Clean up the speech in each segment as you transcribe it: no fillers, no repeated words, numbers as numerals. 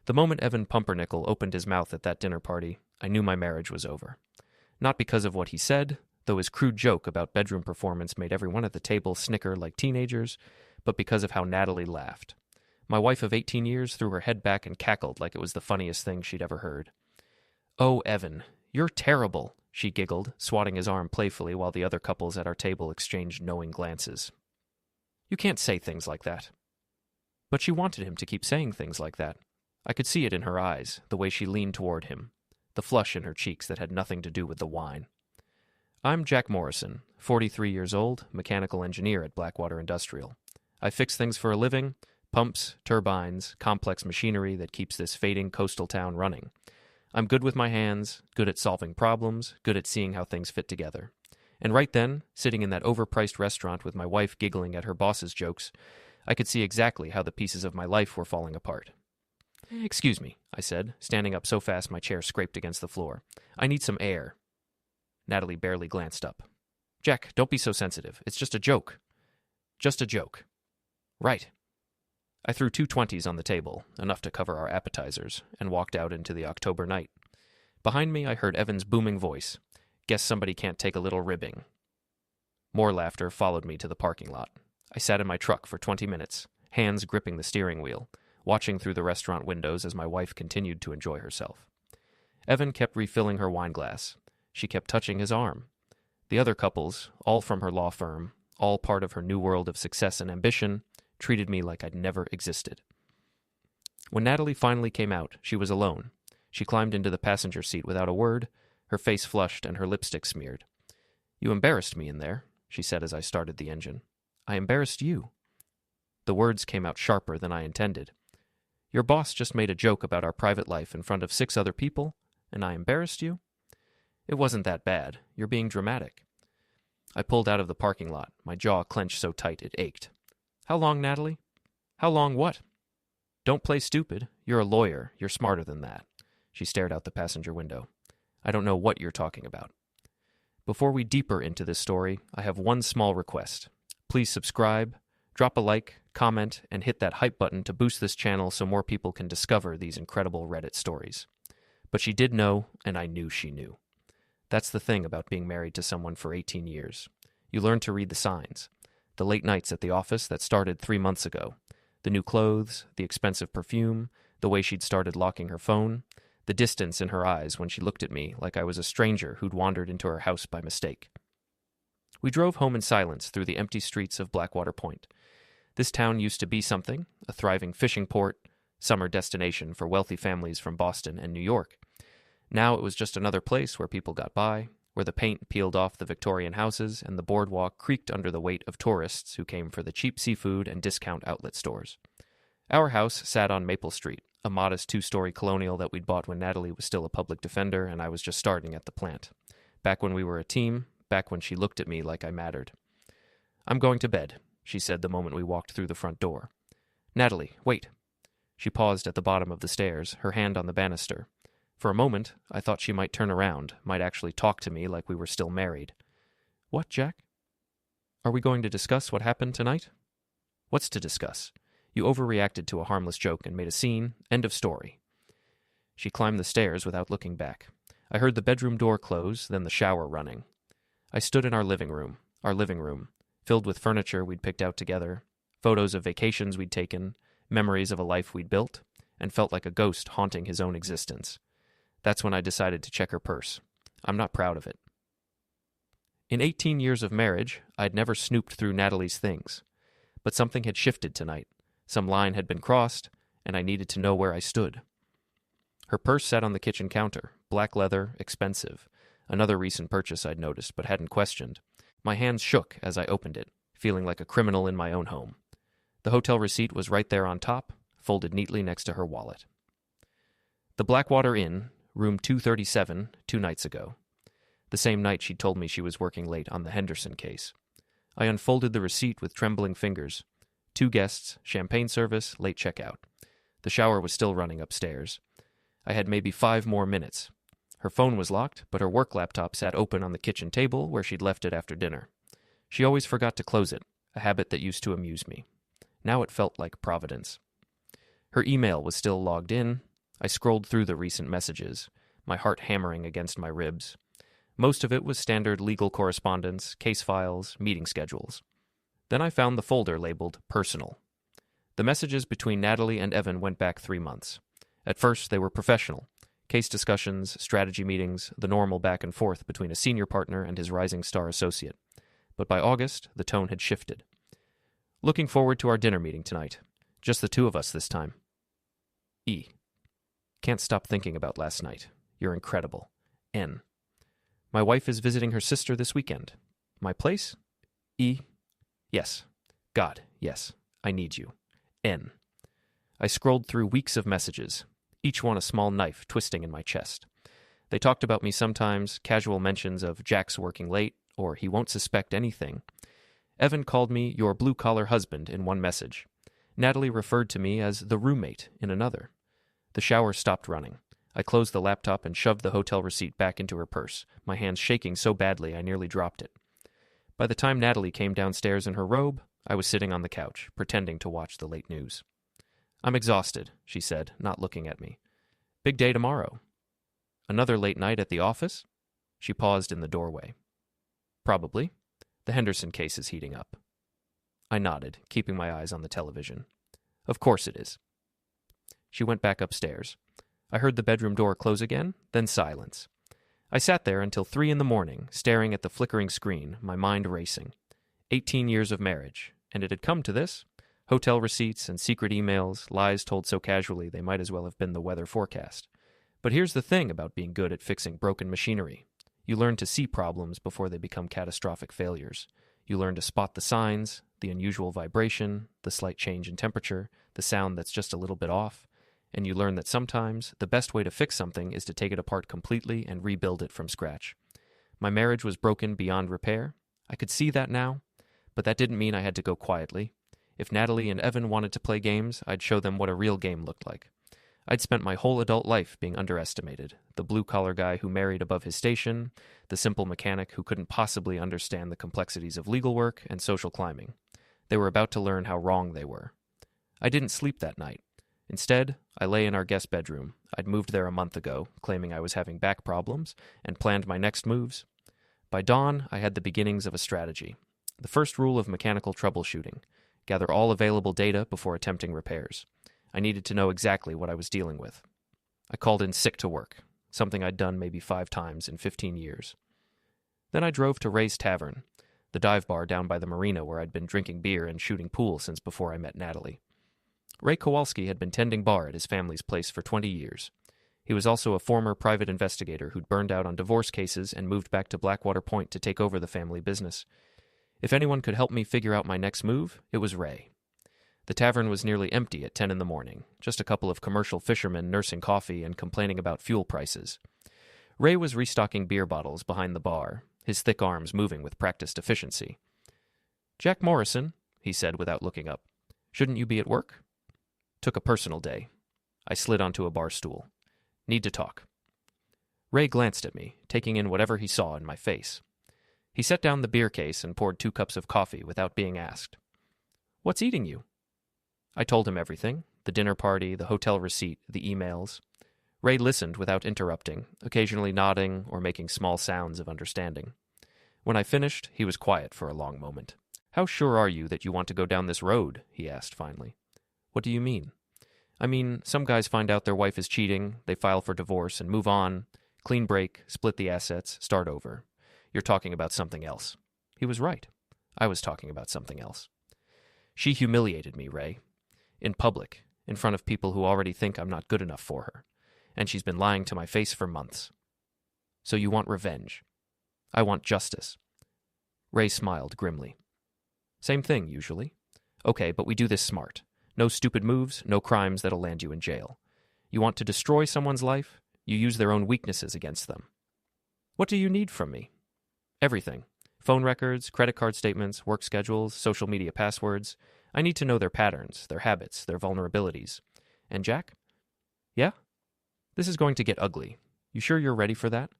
The moment Evan Pumpernickel opened his mouth at that dinner party, I knew my marriage was over. Not because of what he said, though his crude joke about bedroom performance made everyone at the table snicker like teenagers, but because of how Natalie laughed. My wife of 18 years threw her head back and cackled like it was the funniest thing she'd ever heard. "Oh, Evan, you're terrible," she giggled, swatting his arm playfully while the other couples at our table exchanged knowing glances. "You can't say things like that." But she wanted him to keep saying things like that. I could see it in her eyes, the way she leaned toward him, the flush in her cheeks that had nothing to do with the wine. "I'm Jack Morrison, 43 years old, mechanical engineer at Blackwater Industrial. I fix things for a living, pumps, turbines, complex machinery that keeps this fading coastal town running. I'm good with my hands, good at solving problems, good at seeing how things fit together. And right then, sitting in that overpriced restaurant with my wife giggling at her boss's jokes, I could see exactly how the pieces of my life were falling apart. "Excuse me," I said, standing up so fast my chair scraped against the floor. "I need some air." Natalie barely glanced up. "Jack, don't be so sensitive. It's just a joke." "Just a joke." "Right." I threw 2 20s on the table, enough to cover our appetizers, and walked out into the October night. Behind me, I heard Evan's booming voice. "Guess somebody can't take a little ribbing." More laughter followed me to the parking lot. I sat in my truck for 20 minutes, hands gripping the steering wheel, watching through the restaurant windows as my wife continued to enjoy herself. Evan kept refilling her wine glass. She kept touching his arm. The other couples, all from her law firm, all part of her new world of success and ambition, treated me like I'd never existed. When Natalie finally came out, she was alone. She climbed into the passenger seat without a word, her face flushed and her lipstick smeared. "You embarrassed me in there," she said as I started the engine. "I embarrassed you." The words came out sharper than I intended. "Your boss just made a joke about our private life in front of 6 other people, and I embarrassed you? It wasn't that bad. You're being dramatic." I pulled out of the parking lot, my jaw clenched so tight it ached. "How long, Natalie?" "How long what?" "Don't play stupid. You're a lawyer. You're smarter than that." She stared out the passenger window. "I don't know what you're talking about." Before we deeper into this story, I have one small request. Please subscribe, drop a like, comment, and hit that hype button to boost this channel so more people can discover these incredible Reddit stories. But she did know, and I knew she knew. That's the thing about being married to someone for 18 years. You learn to read the signs. The late nights at the office that started 3 months ago. The new clothes, the expensive perfume, the way she'd started locking her phone, the distance in her eyes when she looked at me like I was a stranger who'd wandered into her house by mistake. We drove home in silence through the empty streets of Blackwater Point. This town used to be something, a thriving fishing port, summer destination for wealthy families from Boston and New York. Now it was just another place where people got by, where the paint peeled off the Victorian houses and the boardwalk creaked under the weight of tourists who came for the cheap seafood and discount outlet stores. Our house sat on Maple Street, a modest 2-story colonial that we'd bought when Natalie was still a public defender and I was just starting at the plant. Back when we were a team, back when she looked at me like I mattered. "I'm going to bed," she said the moment we walked through the front door. "Natalie, wait." She paused at the bottom of the stairs, her hand on the banister. For a moment, I thought she might turn around, might actually talk to me like we were still married. "What, Jack? Are we going to discuss what happened tonight?" "What's to discuss? You overreacted to a harmless joke and made a scene. End of story." She climbed the stairs without looking back. I heard the bedroom door close, then the shower running. I stood in our living room, filled with furniture we'd picked out together, photos of vacations we'd taken, memories of a life we'd built, and felt like a ghost haunting his own existence. That's when I decided to check her purse. I'm not proud of it. In 18 years of marriage, I'd never snooped through Natalie's things. But something had shifted tonight. Some line had been crossed, and I needed to know where I stood. Her purse sat on the kitchen counter, black leather, expensive. Another recent purchase I'd noticed but hadn't questioned. My hands shook as I opened it, feeling like a criminal in my own home. The hotel receipt was right there on top, folded neatly next to her wallet. The Blackwater Inn, room 237, 2 nights ago. The same night she'd told me she was working late on the Henderson case. I unfolded the receipt with trembling fingers. 2 guests, champagne service, late checkout. The shower was still running upstairs. I had maybe 5 more minutes. Her phone was locked, but her work laptop sat open on the kitchen table where she'd left it after dinner. She always forgot to close it, a habit that used to amuse me. Now it felt like providence. Her email was still logged in. I scrolled through the recent messages, my heart hammering against my ribs. Most of it was standard legal correspondence, case files, meeting schedules. Then I found the folder labeled Personal. The messages between Natalie and Evan went back 3 months. At first, they were professional. Case discussions, strategy meetings, the normal back and forth between a senior partner and his rising star associate. But by August, the tone had shifted. Looking forward to our dinner meeting tonight. Just the two of us this time. E. Can't stop thinking about last night. You're incredible. N. My wife is visiting her sister this weekend. My place? E. Yes. God, yes. I need you. N. I scrolled through weeks of messages, each one a small knife twisting in my chest. They talked about me sometimes, casual mentions of Jack's working late, or he won't suspect anything. Evan called me your blue-collar husband in one message. Natalie referred to me as the roommate in another. The shower stopped running. I closed the laptop and shoved the hotel receipt back into her purse, my hands shaking so badly I nearly dropped it. By the time Natalie came downstairs in her robe, I was sitting on the couch, pretending to watch the late news. I'm exhausted, she said, not looking at me. Big day tomorrow. Another late night at the office? She paused in the doorway. Probably. The Henderson case is heating up. I nodded, keeping my eyes on the television. Of course it is. She went back upstairs. I heard the bedroom door close again, then silence. I sat there until 3 a.m, staring at the flickering screen, my mind racing. 18 years of marriage, and it had come to this. Hotel receipts and secret emails, lies told so casually they might as well have been the weather forecast. But here's the thing about being good at fixing broken machinery. You learn to see problems before they become catastrophic failures. You learn to spot the signs, the unusual vibration, the slight change in temperature, the sound that's just a little bit off, and you learn that sometimes the best way to fix something is to take it apart completely and rebuild it from scratch. My marriage was broken beyond repair. I could see that now, but that didn't mean I had to go quietly. If Natalie and Evan wanted to play games, I'd show them what a real game looked like. I'd spent my whole adult life being underestimated, the blue-collar guy who married above his station, the simple mechanic who couldn't possibly understand the complexities of legal work and social climbing. They were about to learn how wrong they were. I didn't sleep that night. Instead, I lay in our guest bedroom. I'd moved there a month ago, claiming I was having back problems, and planned my next moves. By dawn, I had the beginnings of a strategy. The first rule of mechanical troubleshooting: gather all available data before attempting repairs. I needed to know exactly what I was dealing with. I called in sick to work, something I'd done maybe 5 times in 15 years. Then I drove to Ray's Tavern, the dive bar down by the marina where I'd been drinking beer and shooting pool since before I met Natalie. Ray Kowalski had been tending bar at his family's place for 20 years. He was also a former private investigator who'd burned out on divorce cases and moved back to Blackwater Point to take over the family business. If anyone could help me figure out my next move, it was Ray. The tavern was nearly empty at 10 a.m, just a couple of commercial fishermen nursing coffee and complaining about fuel prices. Ray was restocking beer bottles behind the bar, his thick arms moving with practiced efficiency. "Jack Morrison," he said without looking up. "Shouldn't you be at work?" Took a personal day. I slid onto a bar stool. "Need to talk." Ray glanced at me, taking in whatever he saw in my face. He set down the beer case and poured 2 cups of coffee without being asked. "What's eating you?" I told him everything: the dinner party, the hotel receipt, the emails. Ray listened without interrupting, occasionally nodding or making small sounds of understanding. When I finished, he was quiet for a long moment. "How sure are you that you want to go down this road?" he asked finally. "What do you mean?" "I mean, some guys find out their wife is cheating, they file for divorce and move on, clean break, split the assets, start over. You're talking about something else." He was right. I was talking about something else. "She humiliated me, Ray. In public, in front of people who already think I'm not good enough for her. And she's been lying to my face for months. So you want revenge. I want justice." Ray smiled grimly. "Same thing, usually. Okay, but we do this smart. No stupid moves, no crimes that'll land you in jail. You want to destroy someone's life? You use their own weaknesses against them. What do you need from me?" "Everything. Phone records, credit card statements, work schedules, social media passwords. I need to know their patterns, their habits, their vulnerabilities. And Jack?" "Yeah? This is going to get ugly. You sure you're ready for that?"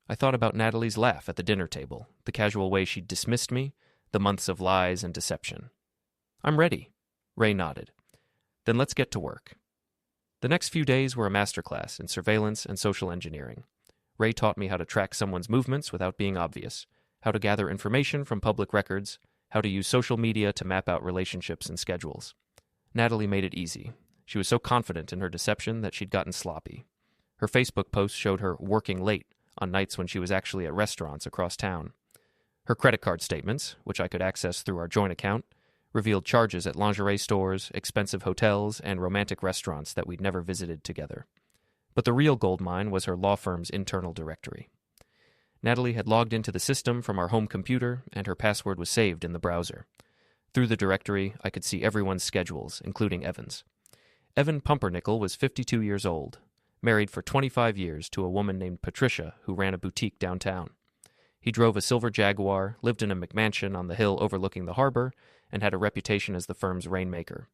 I thought about Natalie's laugh at the dinner table, the casual way she'd dismissed me, the months of lies and deception. "I'm ready." Ray nodded. "Then let's get to work." The next few days were a masterclass in surveillance and social engineering. Ray taught me how to track someone's movements without being obvious, how to gather information from public records, how to use social media to map out relationships and schedules. Natalie made it easy. She was so confident in her deception that she'd gotten sloppy. Her Facebook posts showed her working late on nights when she was actually at restaurants across town. Her credit card statements, which I could access through our joint account, revealed charges at lingerie stores, expensive hotels, and romantic restaurants that we'd never visited together. But the real goldmine was her law firm's internal directory. Natalie had logged into the system from our home computer, and her password was saved in the browser. Through the directory, I could see everyone's schedules, including Evan's. Evan Pumpernickel was 52 years old, married for 25 years to a woman named Patricia who ran a boutique downtown. He drove a silver Jaguar, lived in a McMansion on the hill overlooking the harbor, and had a reputation as the firm's rainmaker.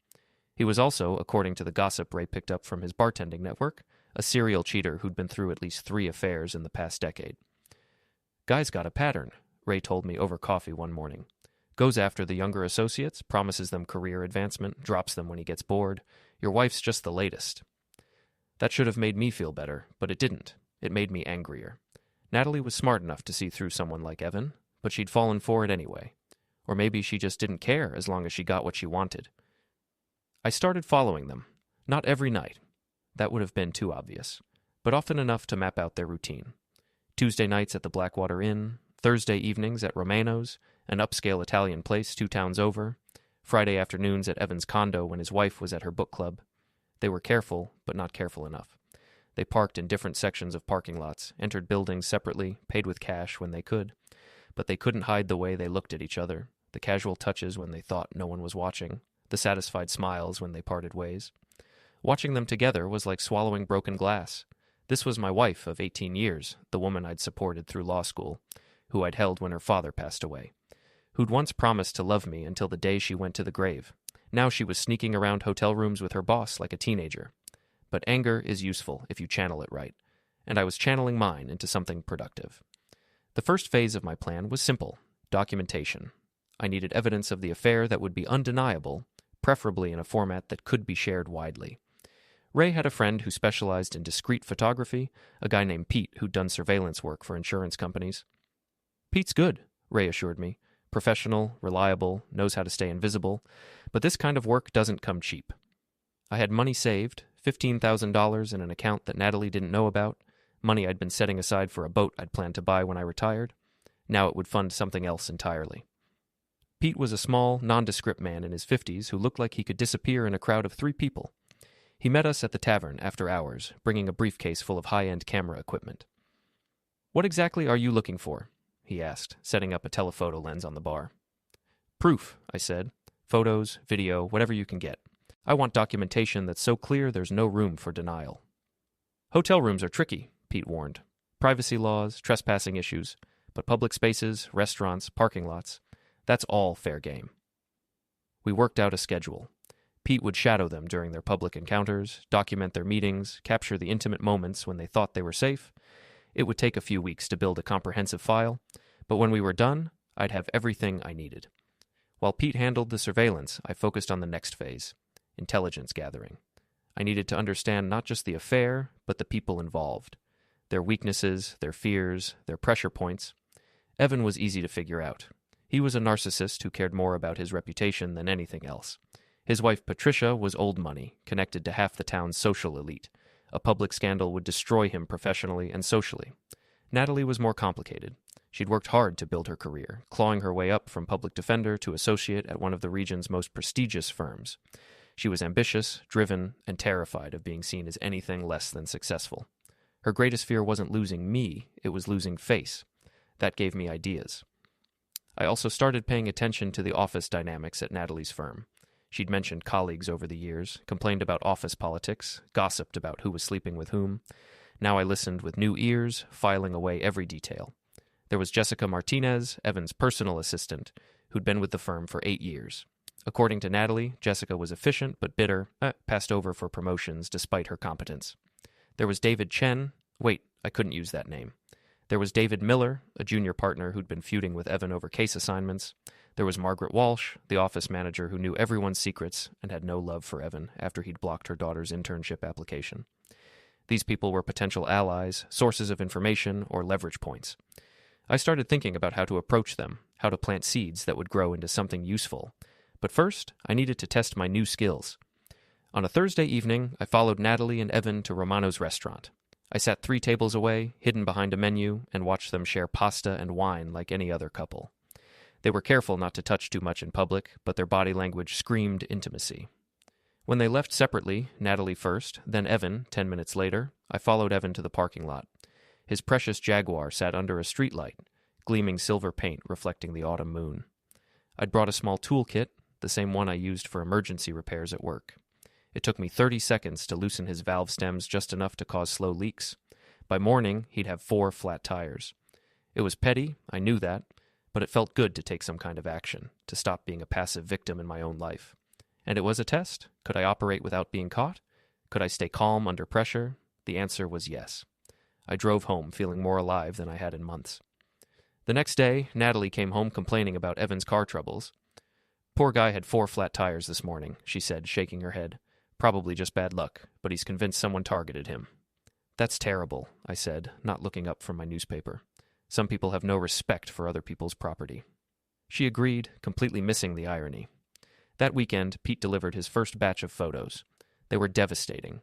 He was also, according to the gossip Ray picked up from his bartending network, a serial cheater who'd been through at least 3 affairs in the past decade. Guy's got a pattern, Ray told me over coffee one morning. Goes after the younger associates, promises them career advancement, drops them when he gets bored. Your wife's just the latest. That should have made me feel better, but it didn't. It made me angrier. Natalie was smart enough to see through someone like Evan, but she'd fallen for it anyway. Or maybe she just didn't care as long as she got what she wanted. I started following them. Not every night. That would have been too obvious. But often enough to map out their routine. Tuesday nights at the Blackwater Inn, Thursday evenings at Romano's, an upscale Italian place 2 towns over, Friday afternoons at Evan's condo when his wife was at her book club. They were careful, but not careful enough. They parked in different sections of parking lots, entered buildings separately, paid with cash when they could. But they couldn't hide the way they looked at each other, the casual touches when they thought no one was watching, the satisfied smiles when they parted ways. Watching them together was like swallowing broken glass. This was my wife of 18 years, the woman I'd supported through law school, who I'd held when her father passed away, who'd once promised to love me until the day she went to the grave. Now she was sneaking around hotel rooms with her boss like a teenager. But anger is useful if you channel it right, and I was channeling mine into something productive. The first phase of my plan was simple: documentation. I needed evidence of the affair that would be undeniable, preferably in a format that could be shared widely. Ray had a friend who specialized in discreet photography, a guy named Pete who'd done surveillance work for insurance companies. Pete's good, Ray assured me. Professional, reliable, knows how to stay invisible, but this kind of work doesn't come cheap. I had money saved, $15,000 in an account that Natalie didn't know about, money I'd been setting aside for a boat I'd planned to buy when I retired. Now it would fund something else entirely. Pete was a small, nondescript man in his 50s who looked like he could disappear in a crowd of 3 people. He met us at the tavern after hours, bringing a briefcase full of high-end camera equipment. "What exactly are you looking for?" he asked, setting up a telephoto lens on the bar. "Proof," I said. "Photos, video, whatever you can get. I want documentation that's so clear there's no room for denial." "Hotel rooms are tricky," Pete warned. "Privacy laws, trespassing issues, but public spaces, restaurants, parking lots, that's all fair game." We worked out a schedule. Pete would shadow them during their public encounters, document their meetings, capture the intimate moments when they thought they were safe. It would take a few weeks to build a comprehensive file, but when we were done, I'd have everything I needed. While Pete handled the surveillance, I focused on the next phase: intelligence gathering. I needed to understand not just the affair, but the people involved. Their weaknesses, their fears, their pressure points. Evan was easy to figure out. He was a narcissist who cared more about his reputation than anything else. His wife Patricia was old money, connected to half the town's social elite. A public scandal would destroy him professionally and socially. Natalie was more complicated. She'd worked hard to build her career, clawing her way up from public defender to associate at one of the region's most prestigious firms. She was ambitious, driven, and terrified of being seen as anything less than successful. Her greatest fear wasn't losing me, it was losing face. That gave me ideas. I also started paying attention to the office dynamics at Natalie's firm. She'd mentioned colleagues over the years, complained about office politics, gossiped about who was sleeping with whom. Now I listened with new ears, filing away every detail. There was Jessica Martinez, Evan's personal assistant, who'd been with the firm for 8 years. According to Natalie, Jessica was efficient but bitter, passed over for promotions despite her competence. There was David Chen. Wait, I couldn't use that name. There was David Miller, a junior partner who'd been feuding with Evan over case assignments. There was Margaret Walsh, the office manager who knew everyone's secrets and had no love for Evan after he'd blocked her daughter's internship application. These people were potential allies, sources of information, or leverage points. I started thinking about how to approach them, how to plant seeds that would grow into something useful. But first, I needed to test my new skills. On a Thursday evening, I followed Natalie and Evan to Romano's restaurant. I sat 3 tables away, hidden behind a menu, and watched them share pasta and wine like any other couple. They were careful not to touch too much in public, but their body language screamed intimacy. When they left separately, Natalie first, then Evan 10 minutes later, I followed Evan to the parking lot. His precious Jaguar sat under a streetlight, gleaming silver paint reflecting the autumn moon. I'd brought a small toolkit, the same one I used for emergency repairs at work. It took me 30 seconds to loosen his valve stems just enough to cause slow leaks. By morning, he'd have 4 flat tires. It was petty, I knew that, but it felt good to take some kind of action, to stop being a passive victim in my own life. And it was a test. Could I operate without being caught? Could I stay calm under pressure? The answer was yes. I drove home feeling more alive than I had in months. The next day, Natalie came home complaining about Evan's car troubles. Poor guy had 4 flat tires this morning, she said, shaking her head. Probably just bad luck, but he's convinced someone targeted him. That's terrible, I said, not looking up from my newspaper. Some people have no respect for other people's property. She agreed, completely missing the irony. That weekend, Pete delivered his first batch of photos. They were devastating.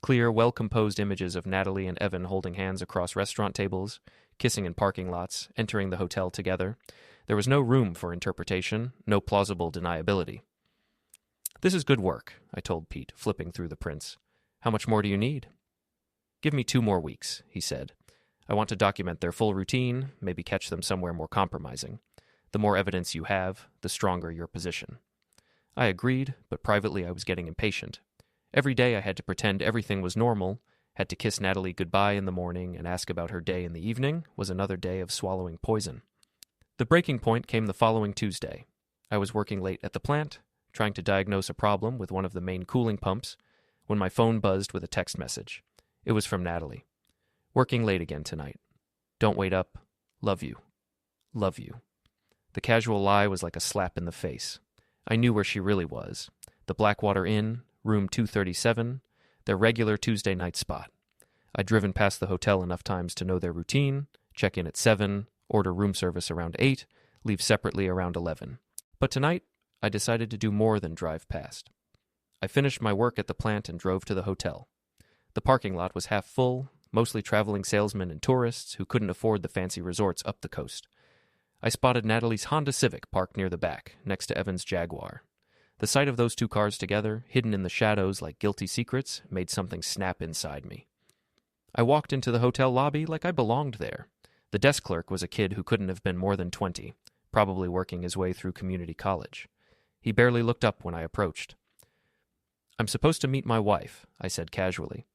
Clear, well-composed images of Natalie and Evan holding hands across restaurant tables, kissing in parking lots, entering the hotel together. There was no room for interpretation, no plausible deniability. This is good work, I told Pete, flipping through the prints. How much more do you need? Give me 2 more weeks, he said. I want to document their full routine, maybe catch them somewhere more compromising. The more evidence you have, the stronger your position. I agreed, but privately I was getting impatient. Every day I had to pretend everything was normal, had to kiss Natalie goodbye in the morning and ask about her day in the evening, was another day of swallowing poison. The breaking point came the following Tuesday. I was working late at the plant, trying to diagnose a problem with one of the main cooling pumps, when my phone buzzed with a text message. It was from Natalie. Working late again tonight. Don't wait up. Love you. Love you. The casual lie was like a slap in the face. I knew where she really was. The Blackwater Inn, room 237, their regular Tuesday night spot. I'd driven past the hotel enough times to know their routine, check in at 7, order room service around 8, leave separately around 11. But tonight, I decided to do more than drive past. I finished my work at the plant and drove to the hotel. The parking lot was half full, mostly traveling salesmen and tourists who couldn't afford the fancy resorts up the coast. I spotted Natalie's Honda Civic parked near the back, next to Evan's Jaguar. The sight of those 2 cars together, hidden in the shadows like guilty secrets, made something snap inside me. I walked into the hotel lobby like I belonged there. The desk clerk was a kid who couldn't have been more than 20, probably working his way through community college. He barely looked up when I approached. I'm supposed to meet my wife, I said casually.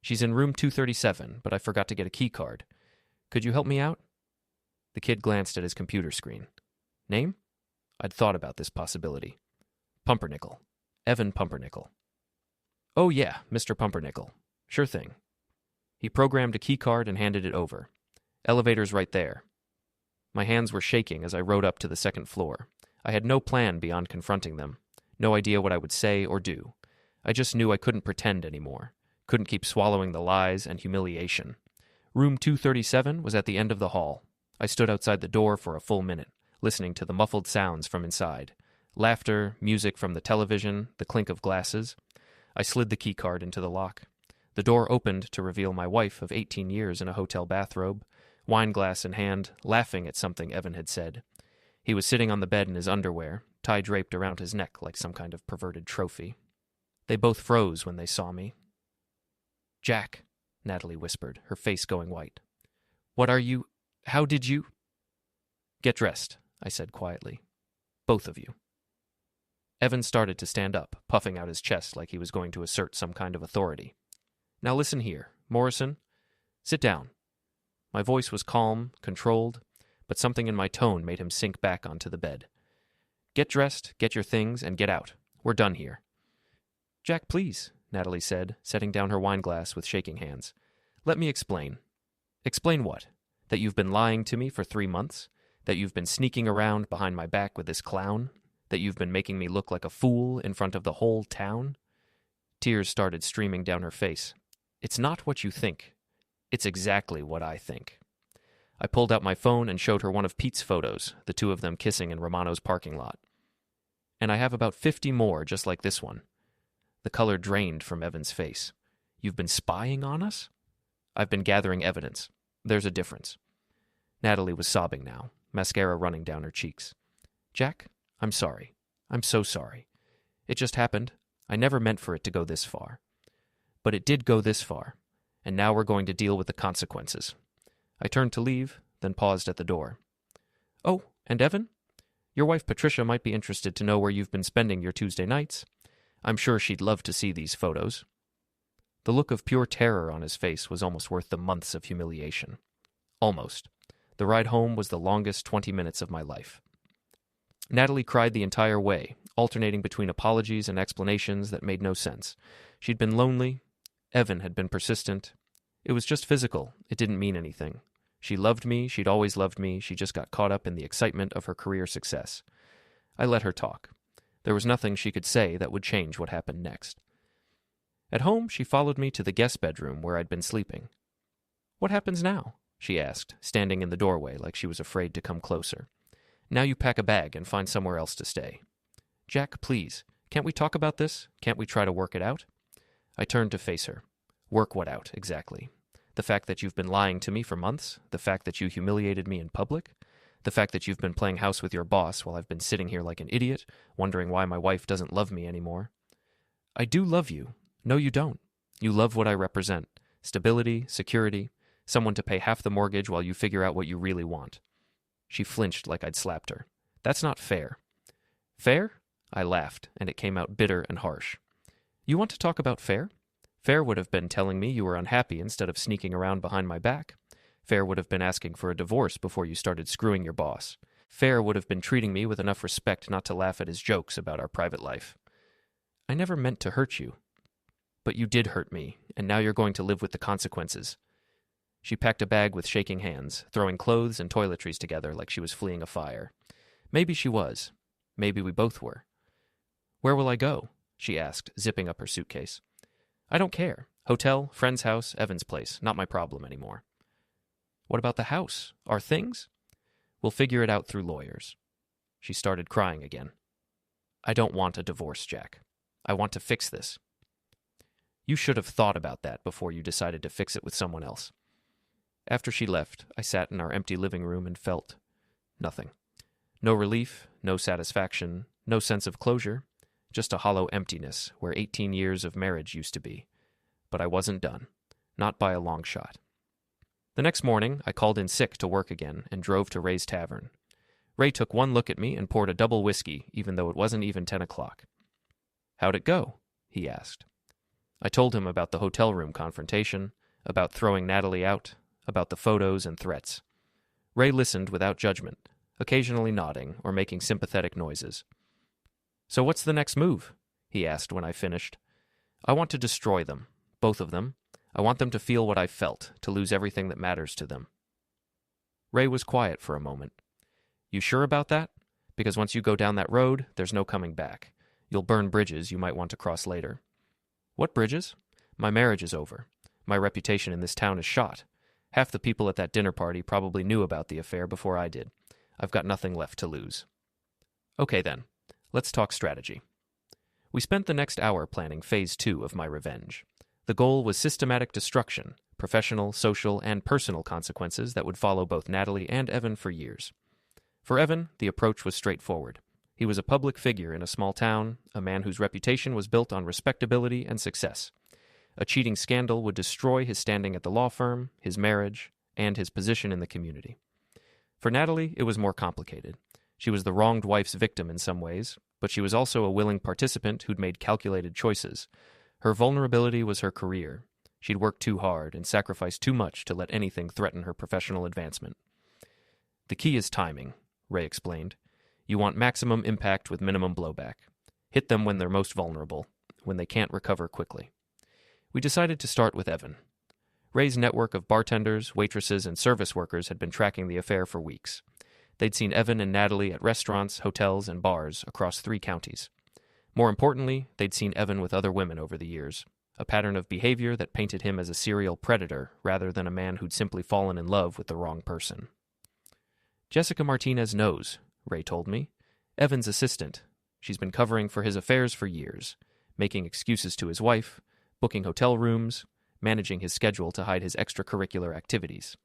She's in room 237, but I forgot to get a key card. Could you help me out? The kid glanced at his computer screen. Name? I'd thought about this possibility. Pumpernickel. Evan Pumpernickel. Oh yeah, Mr. Pumpernickel. Sure thing. He programmed a key card and handed it over. Elevator's right there. My hands were shaking as I rode up to the 2nd floor. I had no plan beyond confronting them. No idea what I would say or do. I just knew I couldn't pretend anymore. Couldn't keep swallowing the lies and humiliation. Room 237 was at the end of the hall. I stood outside the door for a full minute, listening to the muffled sounds from inside. Laughter, music from the television, the clink of glasses. I slid the keycard into the lock. The door opened to reveal my wife of 18 years in a hotel bathrobe, wine glass in hand, laughing at something Evan had said. He was sitting on the bed in his underwear, tie draped around his neck like some kind of perverted trophy. They both froze when they saw me. Jack, Natalie whispered, her face going white. What are you... How did you... Get dressed, I said quietly. Both of you. Evan started to stand up, puffing out his chest like he was going to assert some kind of authority. Now listen here, Morrison. Sit down. My voice was calm, controlled, but something in my tone made him sink back onto the bed. Get dressed, get your things, and get out. We're done here. Jack, please, Natalie said, setting down her wine glass with shaking hands. Let me explain. Explain what? That you've been lying to me for 3 months? That you've been sneaking around behind my back with this clown? That you've been making me look like a fool in front of the whole town?" Tears started streaming down her face. "It's not what you think. It's exactly what I think." I pulled out my phone and showed her one of Pete's photos, the two of them kissing in Romano's parking lot. "And I have about 50 more just like this one." The color drained from Evan's face. "You've been spying on us?" "I've been gathering evidence. There's a difference." Natalie was sobbing now, mascara running down her cheeks. "Jack, I'm sorry. I'm so sorry. It just happened. I never meant for it to go this far. But it did go this far, and now we're going to deal with the consequences." I turned to leave, then paused at the door. "Oh, and Evan? Your wife Patricia might be interested to know where you've been spending your Tuesday nights. I'm sure she'd love to see these photos." The look of pure terror on his face was almost worth the months of humiliation. Almost. The ride home was the longest 20 minutes of my life. Natalie cried the entire way, alternating between apologies and explanations that made no sense. She'd been lonely. Evan had been persistent. It was just physical. It didn't mean anything. She loved me. She'd always loved me. She just got caught up in the excitement of her career success. I let her talk. There was nothing she could say that would change what happened next. At home, she followed me to the guest bedroom where I'd been sleeping. "What happens now?" she asked, standing in the doorway like she was afraid to come closer. "Now you pack a bag and find somewhere else to stay." "Jack, please, can't we talk about this? Can't we try to work it out?" I turned to face her. "Work what out, exactly? The fact that you've been lying to me for months? The fact that you humiliated me in public? The fact that you've been playing house with your boss while I've been sitting here like an idiot, wondering why my wife doesn't love me anymore?" "I do love you." "No, you don't. You love what I represent. Stability, security, someone to pay half the mortgage while you figure out what you really want." She flinched like I'd slapped her. "That's not fair." "Fair?" I laughed, and it came out bitter and harsh. "You want to talk about fair? Fair would have been telling me you were unhappy instead of sneaking around behind my back. Fair would have been asking for a divorce before you started screwing your boss. Fair would have been treating me with enough respect not to laugh at his jokes about our private life." "I never meant to hurt you." "But you did hurt me, and now you're going to live with the consequences." She packed a bag with shaking hands, throwing clothes and toiletries together like she was fleeing a fire. Maybe she was. Maybe we both were. "Where will I go?" she asked, zipping up her suitcase. "I don't care. Hotel, friend's house, Evan's place. Not my problem anymore." "What about the house? Our things?" "We'll figure it out through lawyers." She started crying again. "I don't want a divorce, Jack. I want to fix this." "You should have thought about that before you decided to fix it with someone else." After she left, I sat in our empty living room and felt nothing. No relief, no satisfaction, no sense of closure, just a hollow emptiness where 18 years of marriage used to be. But I wasn't done. Not by a long shot. The next morning, I called in sick to work again and drove to Ray's Tavern. Ray took one look at me and poured a double whiskey, even though it wasn't even 10 o'clock. "How'd it go?" he asked. I told him about the hotel room confrontation, about throwing Natalie out, about the photos and threats. Ray listened without judgment, occasionally nodding or making sympathetic noises. "So what's the next move?" he asked when I finished. "I want to destroy them, both of them. I want them to feel what I felt, to lose everything that matters to them." Ray was quiet for a moment. "You sure about that? Because once you go down that road, there's no coming back. You'll burn bridges you might want to cross later." "What bridges?" "My marriage is over. My reputation in this town is shot. Half the people at that dinner party probably knew about the affair before I did. I've got nothing left to lose." "Okay then, let's talk strategy." We spent the next hour planning phase 2 of my revenge. The goal was systematic destruction, professional, social, and personal consequences that would follow both Natalie and Evan for years. For Evan, the approach was straightforward. He was a public figure in a small town, a man whose reputation was built on respectability and success. A cheating scandal would destroy his standing at the law firm, his marriage, and his position in the community. For Natalie, it was more complicated. She was the wronged wife's victim in some ways, but she was also a willing participant who'd made calculated choices. Her vulnerability was her career. She'd worked too hard and sacrificed too much to let anything threaten her professional advancement. "The key is timing," Ray explained. "You want maximum impact with minimum blowback. Hit them when they're most vulnerable, when they can't recover quickly." We decided to start with Evan. Ray's network of bartenders, waitresses, and service workers had been tracking the affair for weeks. They'd seen Evan and Natalie at restaurants, hotels, and bars across 3 counties. More importantly, they'd seen Evan with other women over the years, a pattern of behavior that painted him as a serial predator rather than a man who'd simply fallen in love with the wrong person. Jessica Martinez knows, Ray told me. Evan's assistant. She's been covering for his affairs for years, making excuses to his wife, booking hotel rooms, managing his schedule to hide his extracurricular activities.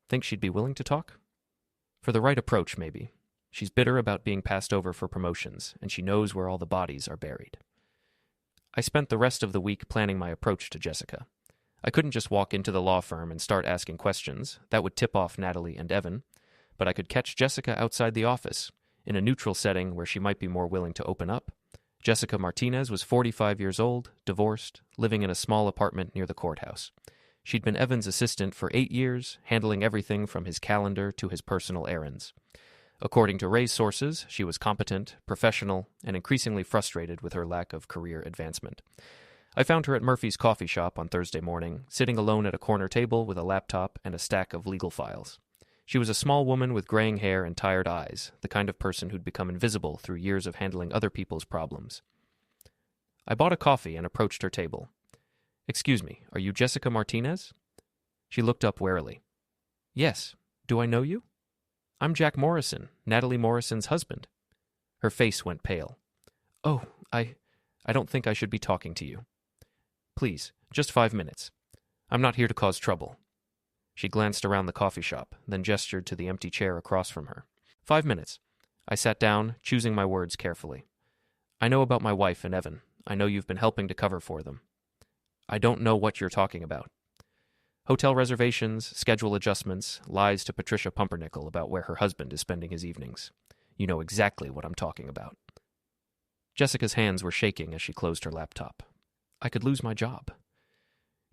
Think she'd be willing to talk? For the right approach, maybe. She's bitter about being passed over for promotions, and she knows where all the bodies are buried. I spent the rest of the week planning my approach to Jessica. I couldn't just walk into the law firm and start asking questions. That would tip off Natalie and Evan. But I could catch Jessica outside the office, in a neutral setting where she might be more willing to open up. Jessica Martinez was 45 years old, divorced, living in a small apartment near the courthouse. She'd been Evan's assistant for 8 years, handling everything from his calendar to his personal errands. According to Ray's sources, she was competent, professional, and increasingly frustrated with her lack of career advancement. I found her at Murphy's coffee shop on Thursday morning, sitting alone at a corner table with a laptop and a stack of legal files. She was a small woman with graying hair and tired eyes, the kind of person who'd become invisible through years of handling other people's problems. I bought a coffee and approached her table. "Excuse me, are you Jessica Martinez?" She looked up warily. "Yes. Do I know you?" "I'm Jack Morrison, Natalie Morrison's husband." Her face went pale. "Oh, I don't think I should be talking to you." "Please, just 5 minutes. I'm not here to cause trouble." She glanced around the coffee shop, then gestured to the empty chair across from her. 5 minutes. I sat down, choosing my words carefully. "I know about my wife and Evan. I know you've been helping to cover for them." "I don't know what you're talking about." "Hotel reservations, schedule adjustments, lies to Patricia Pumpernickel about where her husband is spending his evenings. You know exactly what I'm talking about." Jessica's hands were shaking as she closed her laptop. "I could lose my job."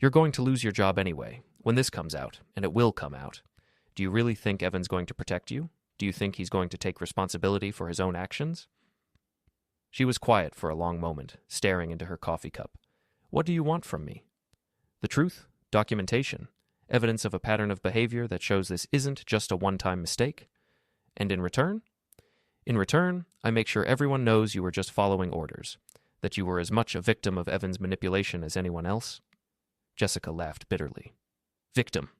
"You're going to lose your job anyway, when this comes out, and it will come out. Do you really think Evan's going to protect you? Do you think he's going to take responsibility for his own actions?" She was quiet for a long moment, staring into her coffee cup. "What do you want from me?" "The truth, documentation, evidence of a pattern of behavior that shows this isn't just a one-time mistake. And in return? In return, I make sure everyone knows you were just following orders, that you were as much a victim of Evan's manipulation as anyone else." Jessica laughed bitterly. "Victim.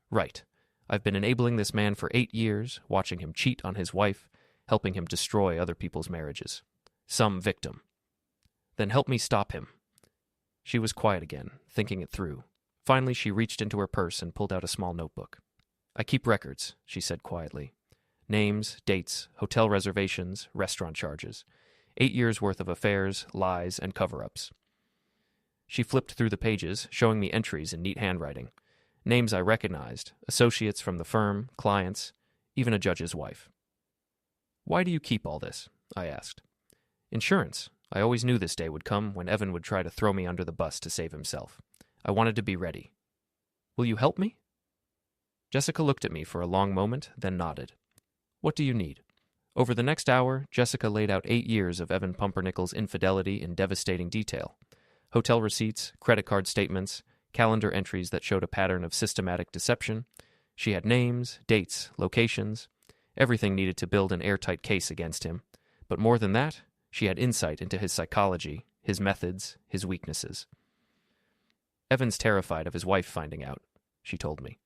Right. I've been enabling this man for 8 years, watching him cheat on his wife, helping him destroy other people's marriages. Some victim. Then help me stop him." She was quiet again, thinking it through. Finally, she reached into her purse and pulled out a small notebook. "I keep records," she said quietly. "Names, dates, hotel reservations, restaurant charges. 8 years' worth of affairs, lies, and cover-ups." She flipped through the pages, showing me entries in neat handwriting. Names I recognized, associates from the firm, clients, even a judge's wife. "Why do you keep all this?" I asked. "Insurance. I always knew this day would come when Evan would try to throw me under the bus to save himself. I wanted to be ready." "Will you help me?" Jessica looked at me for a long moment, then nodded. "What do you need?" Over the next hour, Jessica laid out 8 years of Evan Pumpernickel's infidelity in devastating detail. Hotel receipts, credit card statements, calendar entries that showed a pattern of systematic deception. She had names, dates, locations, everything needed to build an airtight case against him. But more than that, she had insight into his psychology, his methods, his weaknesses. "Evan's terrified of his wife finding out," she told me.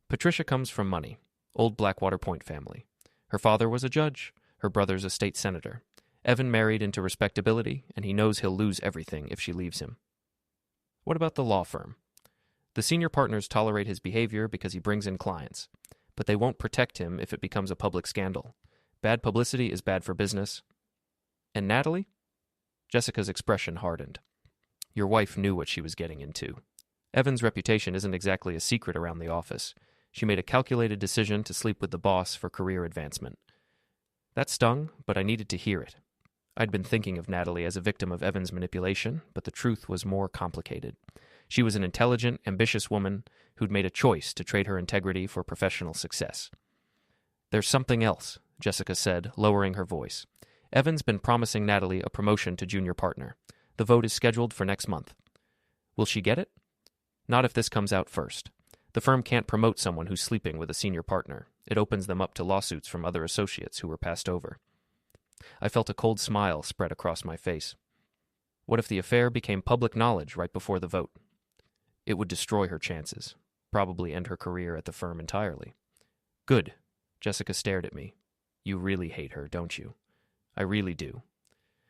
"Patricia comes from money, old Blackwater Point family. Her father was a judge, her brother's a state senator. Evan married into respectability, and he knows he'll lose everything if she leaves him." "What about the law firm?" "The senior partners tolerate his behavior because he brings in clients, but they won't protect him if it becomes a public scandal. Bad publicity is bad for business." "And Natalie?" Jessica's expression hardened. "Your wife knew what she was getting into. Evan's reputation isn't exactly a secret around the office. She made a calculated decision to sleep with the boss for career advancement." That stung, but I needed to hear it. I'd been thinking of Natalie as a victim of Evan's manipulation, but the truth was more complicated. She was an intelligent, ambitious woman who'd made a choice to trade her integrity for professional success. "There's something else," Jessica said, lowering her voice. "Evan's been promising Natalie a promotion to junior partner. The vote is scheduled for next month. Will she get it? Not if this comes out first. The firm can't promote someone who's sleeping with a senior partner. It opens them up to lawsuits from other associates who were passed over. I felt a cold smile spread across my face. What if the affair became public knowledge right before the vote? It would destroy her chances, probably end her career at the firm entirely. Good. Jessica stared at me. You really hate her, don't you? I really do.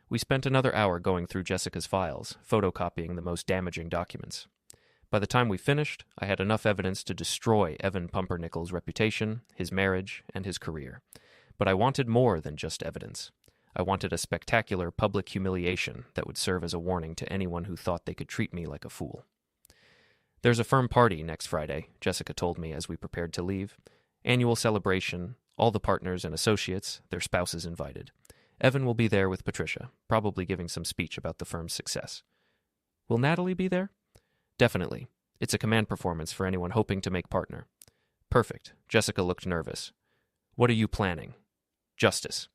We spent another hour going through Jessica's files, photocopying the most damaging documents. By the time we finished, I had enough evidence to destroy Evan Pumpernickel's reputation, his marriage, and his career. But I wanted more than just evidence. I wanted a spectacular public humiliation that would serve as a warning to anyone who thought they could treat me like a fool. There's a firm party next Friday, Jessica told me as we prepared to leave. Annual celebration, all the partners and associates, their spouses invited. Evan will be there with Patricia, probably giving some speech about the firm's success. Will Natalie be there? Definitely. It's a command performance for anyone hoping to make partner. Perfect. Jessica looked nervous. What are you planning? Justice.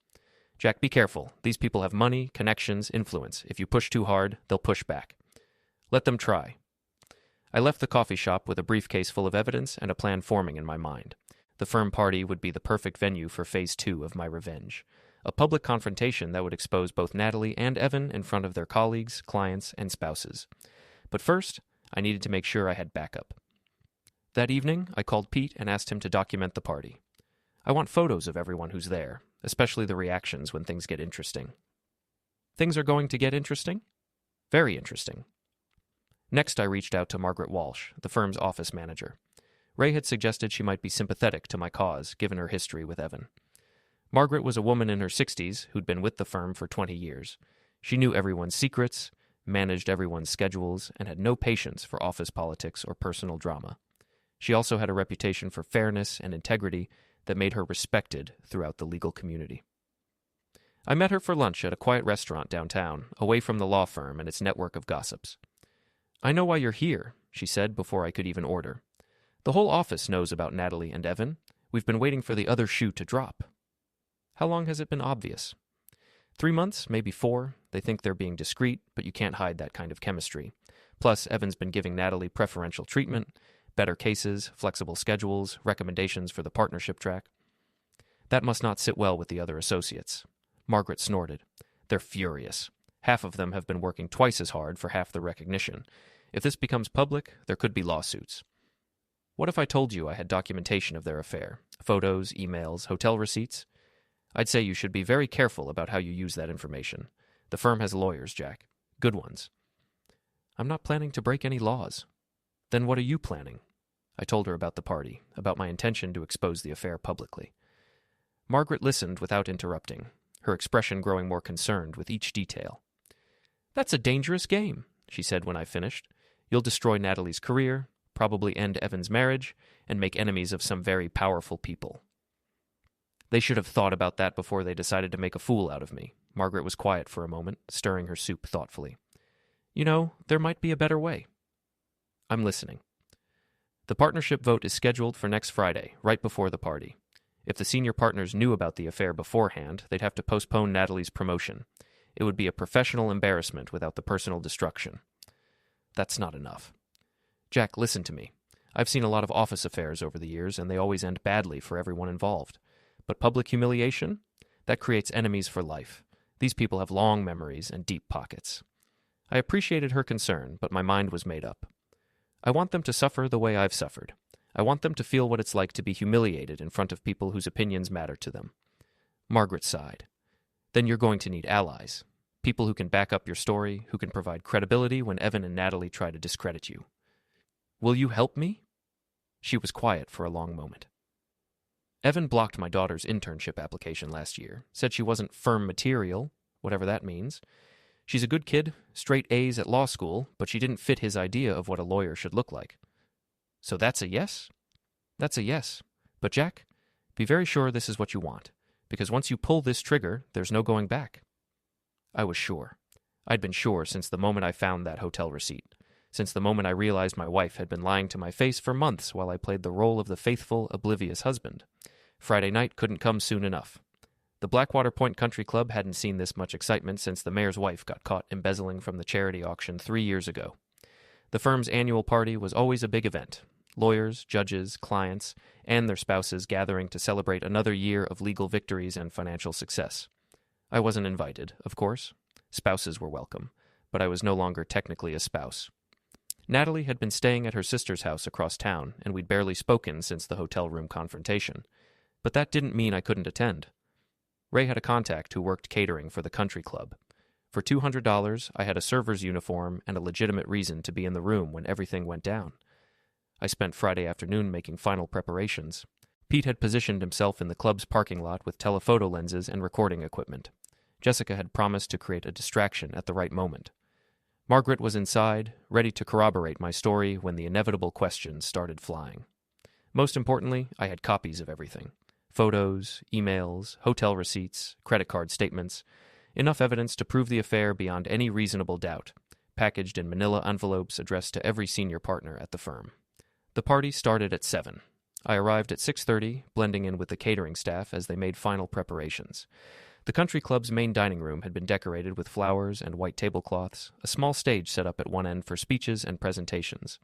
Jack, be careful. These people have money, connections, influence. If you push too hard, they'll push back. Let them try. I left the coffee shop with a briefcase full of evidence and a plan forming in my mind. The firm party would be the perfect venue for phase 2 of my revenge. A public confrontation that would expose both Natalie and Evan in front of their colleagues, clients, and spouses. But first, I needed to make sure I had backup. That evening, I called Pete and asked him to document the party. I want photos of everyone who's there, especially the reactions when things get interesting. Things are going to get interesting? Very interesting. Next, I reached out to Margaret Walsh, the firm's office manager. Ray had suggested she might be sympathetic to my cause, given her history with Evan. Margaret was a woman in her 60s who'd been with the firm for 20 years. She knew everyone's secrets, managed everyone's schedules, and had no patience for office politics or personal drama. She also had a reputation for fairness and integrity that made her respected throughout the legal community. I met her for lunch at a quiet restaurant downtown, away from the law firm and its network of gossips. I know why you're here, she said before I could even order. The whole office knows about Natalie and Evan. We've been waiting for the other shoe to drop. How long has it been obvious? 3 months, maybe 4. They think they're being discreet, but you can't hide that kind of chemistry. Plus, Evan's been giving Natalie preferential treatment, better cases, flexible schedules, recommendations for the partnership track. That must not sit well with the other associates. Margaret snorted. They're furious. Half of them have been working twice as hard for half the recognition. If this becomes public, there could be lawsuits. What if I told you I had documentation of their affair? Photos, emails, hotel receipts? I'd say you should be very careful about how you use that information. The firm has lawyers, Jack. Good ones. I'm not planning to break any laws. Then what are you planning? I told her about the party, about my intention to expose the affair publicly. Margaret listened without interrupting, her expression growing more concerned with each detail. That's a dangerous game, she said when I finished. You'll destroy Natalie's career, probably end Evan's marriage, and make enemies of some very powerful people. They should have thought about that before they decided to make a fool out of me. Margaret was quiet for a moment, stirring her soup thoughtfully. You know, there might be a better way. I'm listening. The partnership vote is scheduled for next Friday, right before the party. If the senior partners knew about the affair beforehand, they'd have to postpone Natalie's promotion. It would be a professional embarrassment without the personal destruction. That's not enough. Jack, listen to me. I've seen a lot of office affairs over the years, and they always end badly for everyone involved. But public humiliation? That creates enemies for life. These people have long memories and deep pockets. I appreciated her concern, but my mind was made up. I want them to suffer the way I've suffered. I want them to feel what it's like to be humiliated in front of people whose opinions matter to them. Margaret sighed. Then you're going to need allies. People who can back up your story, who can provide credibility when Evan and Natalie try to discredit you. Will you help me? She was quiet for a long moment. Evan blocked my daughter's internship application last year, said she wasn't firm material, whatever that means. She's a good kid, straight A's at law school, but she didn't fit his idea of what a lawyer should look like. So that's a yes? That's a yes. But Jack, be very sure this is what you want, because once you pull this trigger, there's no going back. I was sure. I'd been sure since the moment I found that hotel receipt, since the moment I realized my wife had been lying to my face for months while I played the role of the faithful, oblivious husband. Friday night couldn't come soon enough. The Blackwater Point Country Club hadn't seen this much excitement since the mayor's wife got caught embezzling from the charity auction 3 years ago. The firm's annual party was always a big event. lawyers, judges, clients, and their spouses gathering to celebrate another year of legal victories and financial success. I wasn't invited, of course. Spouses were welcome, but I was no longer technically a spouse. Natalie had been staying at her sister's house across town, and we'd barely spoken since the hotel room confrontation. But that didn't mean I couldn't attend. Ray had a contact who worked catering for the country club. For $200, I had a server's uniform and a legitimate reason to be in the room when everything went down. I spent Friday afternoon making final preparations. Pete had positioned himself in the club's parking lot with telephoto lenses and recording equipment. Jessica had promised to create a distraction at the right moment. Margaret was inside, ready to corroborate my story when the inevitable questions started flying. Most importantly, I had copies of everything. Photos, emails, hotel receipts, credit card statements, enough evidence to prove the affair beyond any reasonable doubt, packaged in manila envelopes addressed to every senior partner at the firm. The party started at 7. I arrived at 6:30, blending in with the catering staff as they made final preparations. The country club's main dining room had been decorated with flowers and white tablecloths, a small stage set up at one end for speeches and presentations.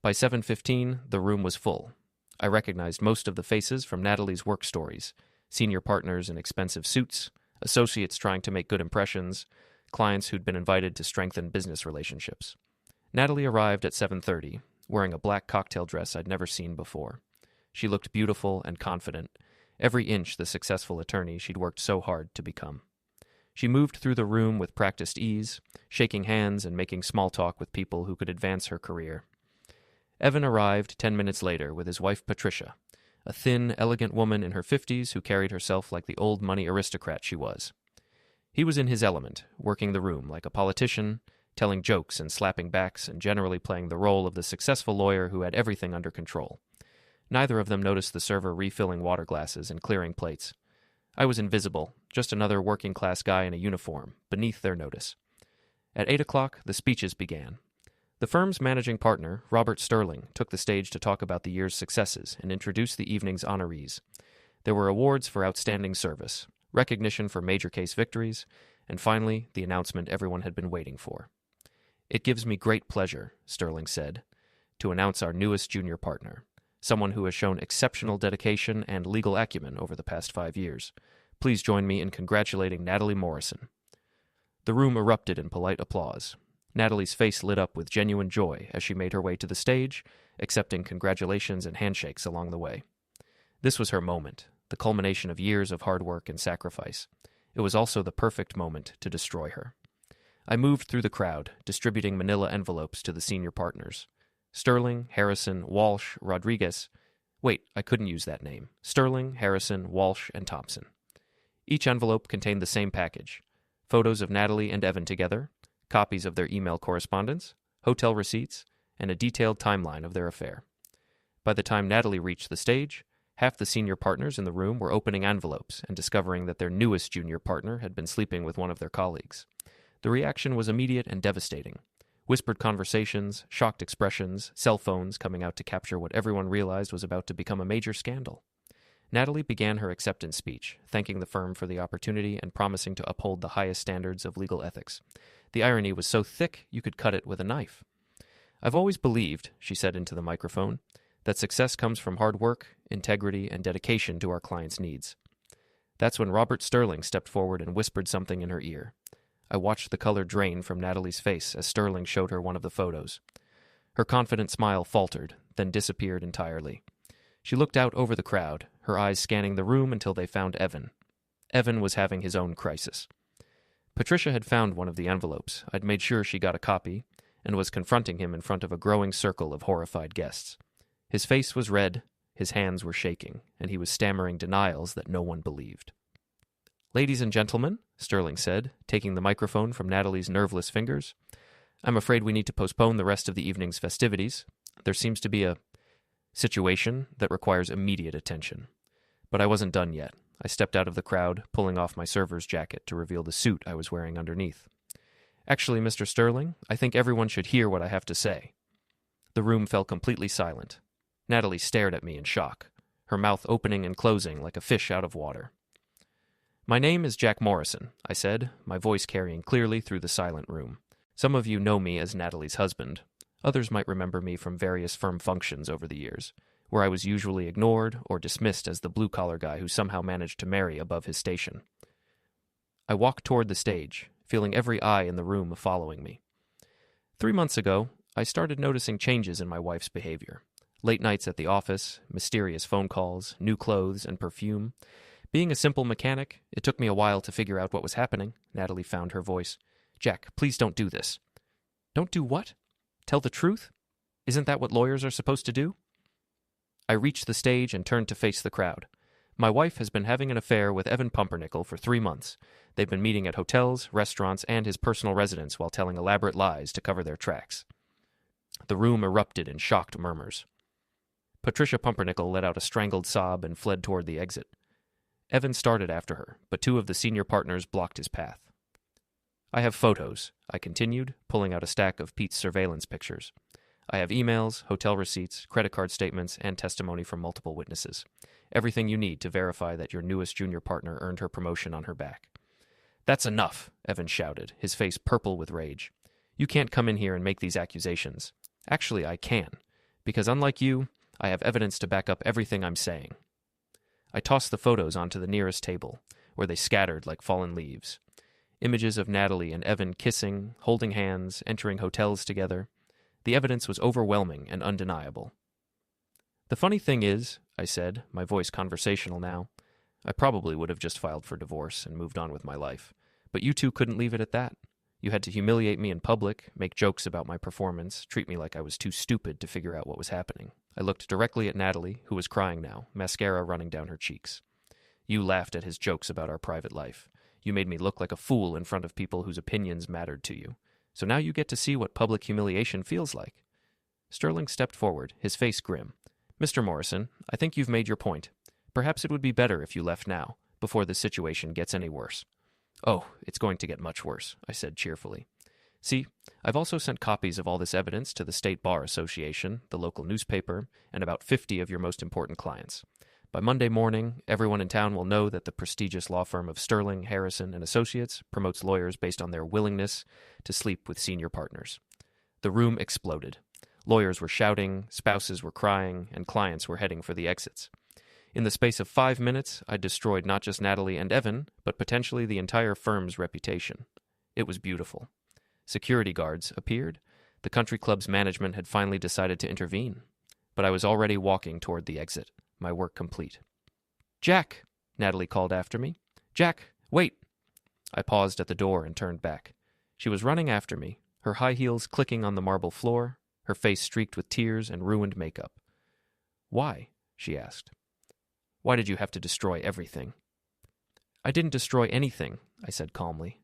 By 7:15, the room was full. I recognized most of the faces from Natalie's work stories, senior partners in expensive suits, associates trying to make good impressions, clients who'd been invited to strengthen business relationships. Natalie arrived at 7:30, wearing a black cocktail dress I'd never seen before. She looked beautiful and confident, every inch the successful attorney she'd worked so hard to become. She moved through the room with practiced ease, shaking hands and making small talk with people who could advance her career. Evan arrived 10 minutes later with his wife Patricia, a thin, elegant woman in her 50s who carried herself like the old money aristocrat she was. He was in his element, working the room like a politician, telling jokes and slapping backs and generally playing the role of the successful lawyer who had everything under control. Neither of them noticed the server refilling water glasses and clearing plates. I was invisible, just another working-class guy in a uniform, beneath their notice. At 8 o'clock, the speeches began. The firm's managing partner, Robert Sterling, took the stage to talk about the year's successes and introduce the evening's honorees. There were awards for outstanding service, recognition for major case victories, and finally, the announcement everyone had been waiting for. "It gives me great pleasure," Sterling said, "to announce our newest junior partner, someone who has shown exceptional dedication and legal acumen over the past 5 years. Please join me in congratulating Natalie Morrison." The room erupted in polite applause. Natalie's face lit up with genuine joy as she made her way to the stage, accepting congratulations and handshakes along the way. This was her moment, the culmination of years of hard work and sacrifice. It was also the perfect moment to destroy her. I moved through the crowd, distributing manila envelopes to the senior partners. Sterling, Harrison, Walsh, Rodriguez. Wait, I couldn't use that name. Sterling, Harrison, Walsh, and Thompson. Each envelope contained the same package: photos of Natalie and Evan together, copies of their email correspondence, hotel receipts, and a detailed timeline of their affair. By the time Natalie reached the stage, half the senior partners in the room were opening envelopes and discovering that their newest junior partner had been sleeping with one of their colleagues. The reaction was immediate and devastating. Whispered conversations, shocked expressions, cell phones coming out to capture what everyone realized was about to become a major scandal. Natalie began her acceptance speech, thanking the firm for the opportunity and promising to uphold the highest standards of legal ethics. The irony was so thick you could cut it with a knife. "I've always believed," she said into the microphone, "that success comes from hard work, integrity, and dedication to our clients' needs." That's when Robert Sterling stepped forward and whispered something in her ear. I watched the color drain from Natalie's face as Sterling showed her one of the photos. Her confident smile faltered, then disappeared entirely. She looked out over the crowd, her eyes scanning the room until they found Evan. Evan was having his own crisis. Patricia had found one of the envelopes. I'd made sure she got a copy, and was confronting him in front of a growing circle of horrified guests. His face was red, his hands were shaking, and he was stammering denials that no one believed. "Ladies and gentlemen," Sterling said, taking the microphone from Natalie's nerveless fingers, "I'm afraid we need to postpone the rest of the evening's festivities. There seems to be a situation that requires immediate attention." But I wasn't done yet. I stepped out of the crowd, pulling off my server's jacket to reveal the suit I was wearing underneath. "Actually, Mr. Sterling, I think everyone should hear what I have to say." The room fell completely silent. Natalie stared at me in shock, her mouth opening and closing like a fish out of water. "My name is Jack Morrison," I said, my voice carrying clearly through the silent room. "Some of you know me as Natalie's husband. Others might remember me from various firm functions over the years, where I was usually ignored or dismissed as the blue-collar guy who somehow managed to marry above his station. I walked toward the stage, feeling every eye in the room following me. 3 months ago, I started noticing changes in my wife's behavior. Late nights at the office, mysterious phone calls, new clothes, and perfume. Being a simple mechanic, it took me a while to figure out what was happening. Natalie found her voice. Jack, please don't do this. Don't do what? Tell the truth? Isn't that what lawyers are supposed to do? I reached the stage and turned to face the crowd. My wife has been having an affair with Evan Pumpernickel for 3 months. They've been meeting at hotels, restaurants, and his personal residence while telling elaborate lies to cover their tracks. The room erupted in shocked murmurs. Patricia Pumpernickel let out a strangled sob and fled toward the exit. Evan started after her, but 2 of the senior partners blocked his path. I have photos, I continued, pulling out a stack of Pete's surveillance pictures. I have emails, hotel receipts, credit card statements, and testimony from multiple witnesses. Everything you need to verify that your newest junior partner earned her promotion on her back. That's enough, Evan shouted, his face purple with rage. You can't come in here and make these accusations. Actually, I can, because unlike you, I have evidence to back up everything I'm saying. I tossed the photos onto the nearest table, where they scattered like fallen leaves. Images of Natalie and Evan kissing, holding hands, entering hotels together. The evidence was overwhelming and undeniable. The funny thing is, I said, my voice conversational now, I probably would have just filed for divorce and moved on with my life. But you 2 couldn't leave it at that. You had to humiliate me in public, make jokes about my performance, treat me like I was too stupid to figure out what was happening. I looked directly at Natalie, who was crying now, mascara running down her cheeks. You laughed at his jokes about our private life. You made me look like a fool in front of people whose opinions mattered to you. So now you get to see what public humiliation feels like. Sterling stepped forward, his face grim. Mr. Morrison, I think you've made your point. Perhaps it would be better if you left now, before the situation gets any worse. Oh, it's going to get much worse, I said cheerfully. See, I've also sent copies of all this evidence to the State Bar Association, the local newspaper, and about 50 of your most important clients. By Monday morning, everyone in town will know that the prestigious law firm of Sterling, Harrison, and Associates promotes lawyers based on their willingness to sleep with senior partners. The room exploded. Lawyers were shouting, spouses were crying, and clients were heading for the exits. In the space of 5 minutes, I destroyed not just Natalie and Evan, but potentially the entire firm's reputation. It was beautiful. Security guards appeared. The country club's management had finally decided to intervene. But I was already walking toward the exit, my work complete. Jack, Natalie called after me. Jack, wait. I paused at the door and turned back. She was running after me, her high heels clicking on the marble floor, her face streaked with tears and ruined makeup. Why? She asked. Why did you have to destroy everything? I didn't destroy anything, I said calmly.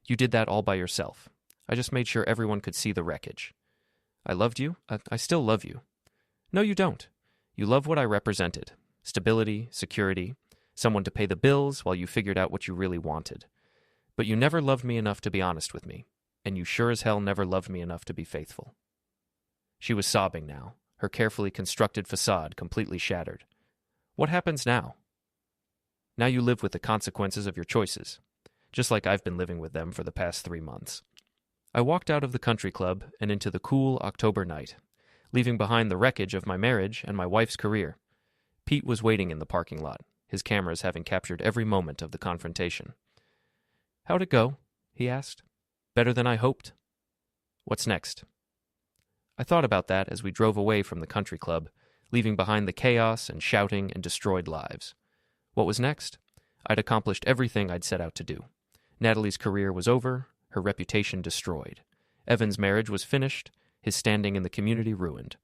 You did that all by yourself. I just made sure everyone could see the wreckage. I loved you. I still love you. No, you don't. You love what I represented. Stability, security, someone to pay the bills while you figured out what you really wanted. But you never loved me enough to be honest with me, and you sure as hell never loved me enough to be faithful. She was sobbing now, her carefully constructed facade completely shattered. What happens now? Now you live with the consequences of your choices, just like I've been living with them for the past 3 months. I walked out of the country club and into the cool October night, leaving behind the wreckage of my marriage and my wife's career. Pete was waiting in the parking lot, his cameras having captured every moment of the confrontation. How'd it go? He asked. Better than I hoped. What's next? I thought about that as we drove away from the country club, leaving behind the chaos and shouting and destroyed lives. What was next? I'd accomplished everything I'd set out to do. Natalie's career was over, her reputation destroyed. Evan's marriage was finished, his standing in the community ruined.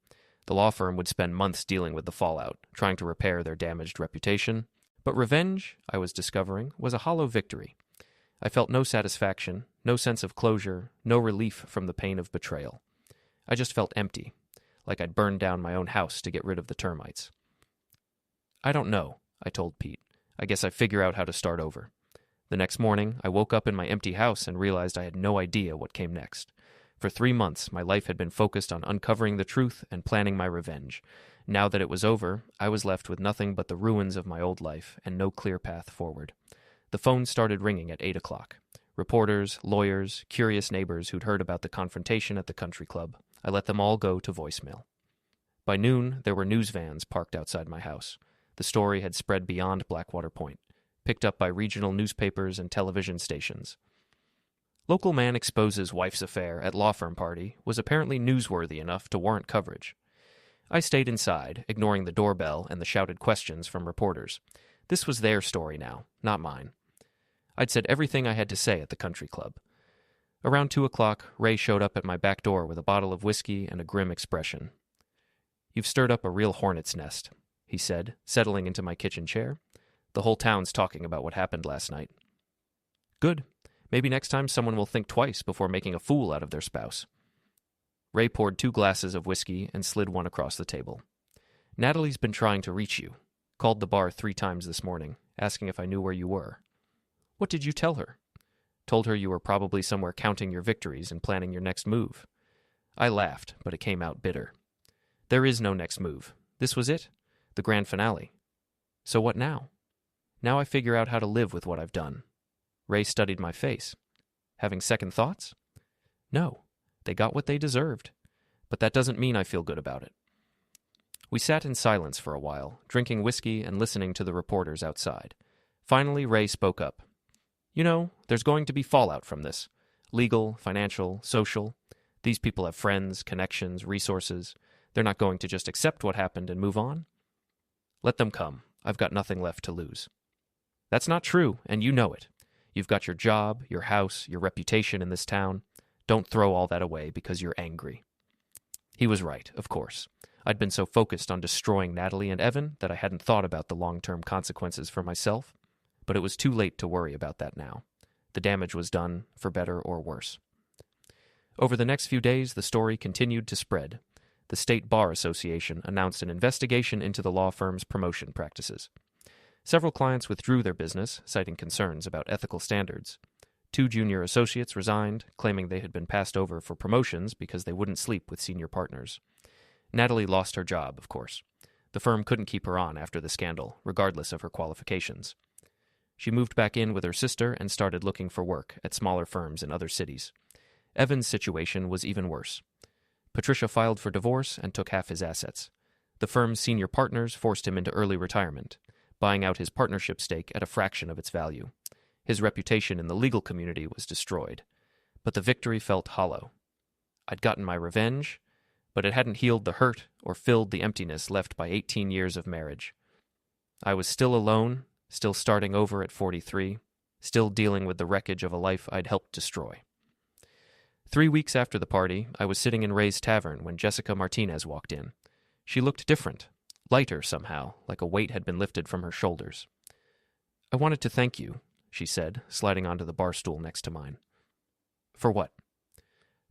The law firm would spend months dealing with the fallout, trying to repair their damaged reputation. But revenge, I was discovering, was a hollow victory. I felt no satisfaction, no sense of closure, no relief from the pain of betrayal. I just felt empty, like I'd burned down my own house to get rid of the termites. I don't know, I told Pete. I guess I figure out how to start over. The next morning, I woke up in my empty house and realized I had no idea what came next. For 3 months, my life had been focused on uncovering the truth and planning my revenge. Now that it was over, I was left with nothing but the ruins of my old life and no clear path forward. The phone started ringing at 8 o'clock. Reporters, lawyers, curious neighbors who'd heard about the confrontation at the country club. I let them all go to voicemail. By noon, there were news vans parked outside my house. The story had spread beyond Blackwater Point, picked up by regional newspapers and television stations. Local man exposes wife's affair at law firm party was apparently newsworthy enough to warrant coverage. I stayed inside, ignoring the doorbell and the shouted questions from reporters. This was their story now, not mine. I'd said everything I had to say at the country club. Around 2 o'clock, Ray showed up at my back door with a bottle of whiskey and a grim expression. "You've stirred up a real hornet's nest," he said, settling into my kitchen chair. "The whole town's talking about what happened last night." "Good. Maybe next time someone will think twice before making a fool out of their spouse." Ray poured 2 glasses of whiskey and slid one across the table. "Natalie's been trying to reach you. Called the bar 3 times this morning, asking if I knew where you were." "What did you tell her?" "Told her you were probably somewhere counting your victories and planning your next move." I laughed, but it came out bitter. "There is no next move. This was it. The grand finale. So what now? Now I figure out how to live with what I've done." Ray studied my face. "Having second thoughts?" "No. They got what they deserved. But that doesn't mean I feel good about it." We sat in silence for a while, drinking whiskey and listening to the reporters outside. Finally, Ray spoke up. "You know, there's going to be fallout from this. Legal, financial, social. These people have friends, connections, resources. They're not going to just accept what happened and move on. Let them come. I've got nothing left to lose." "That's not true, and you know it. You've got your job, your house, your reputation in this town. Don't throw all that away because you're angry." He was right, of course. I'd been so focused on destroying Natalie and Evan that I hadn't thought about the long-term consequences for myself. But it was too late to worry about that now. The damage was done, for better or worse. Over the next few days, the story continued to spread. The State Bar Association announced an investigation into the law firm's promotion practices. Several clients withdrew their business, citing concerns about ethical standards. 2 junior associates resigned, claiming they had been passed over for promotions because they wouldn't sleep with senior partners. Natalie lost her job, of course. The firm couldn't keep her on after the scandal, regardless of her qualifications. She moved back in with her sister and started looking for work at smaller firms in other cities. Evan's situation was even worse. Patricia filed for divorce and took half his assets. The firm's senior partners forced him into early retirement, buying out his partnership stake at a fraction of its value. His reputation in the legal community was destroyed, but the victory felt hollow. I'd gotten my revenge, but it hadn't healed the hurt or filled the emptiness left by 18 years of marriage. I was still alone, still starting over at 43, still dealing with the wreckage of a life I'd helped destroy. 3 weeks after the party, I was sitting in Ray's tavern when Jessica Martinez walked in. She looked different, lighter somehow, like a weight had been lifted from her shoulders. "I wanted to thank you," she said, sliding onto the bar stool next to mine. "For what?"